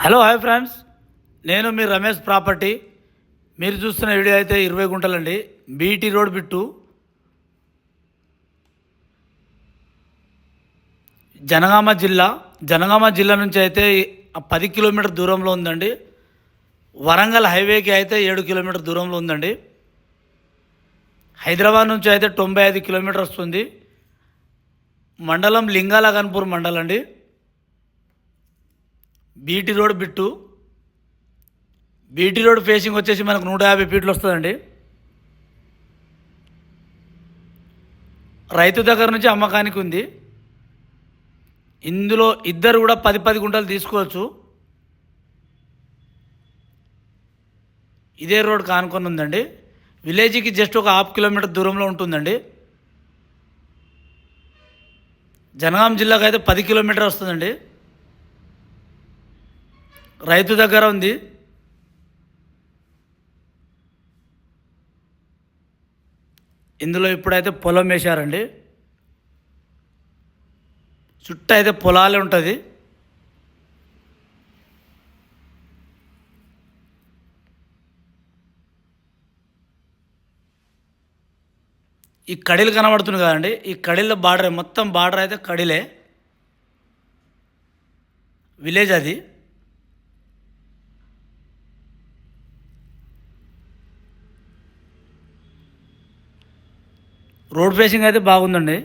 Hello hi friends, నేను మీ Ramesh property. మీరు చూస్తున్న వీడియో అయితే 20 గుంటలండి. బీటీ రోడ్ బిట్టు జనగామ జిల్లా నుంచి అయితే 10 కిలోమీటర్ దూరంలో ఉందండి. వరంగల్ హైవేకి అయితే 7 కిలోమీటర్ దూరంలో ఉందండి. హైదరాబాద్ నుంచి అయితే 95 కిలోమీటర్ వస్తుంది. మండలం లింగాల గన్పూర్ మండలం అండి. BT road bit. BT road facing వచ్చేసి మనకు 150 ఫీట్లు వస్తుందండి. రైతు దగ్గర నుంచి అమ్మకానికి ఉంది. ఇందులో ఇద్దరు కూడా 10 గుంటలు తీసుకోవచ్చు. ఇదే రోడ్ కానుకొని ఉందండి. విలేజ్కి జస్ట్ ఒక 1/2 కిలోమీటర్ దూరంలో ఉంటుందండి. జనగాం జిల్లాకు అయితే 10 కిలోమీటర్ వస్తుందండి. రైతు దగ్గర ఉంది. ఇందులో ఇప్పుడైతే పొలం వేశారండి. చుట్టూ అయితే పొలాలే ఉంటుంది. ఈ కడిలు కనబడుతుంది కదండి, ఈ కడిల బార్డర్ మొత్తం బార్డర్ అయితే కడిలే. విలేజ్ అది. రోడ్ ఫేసింగ్ అయితే బాగుందండి.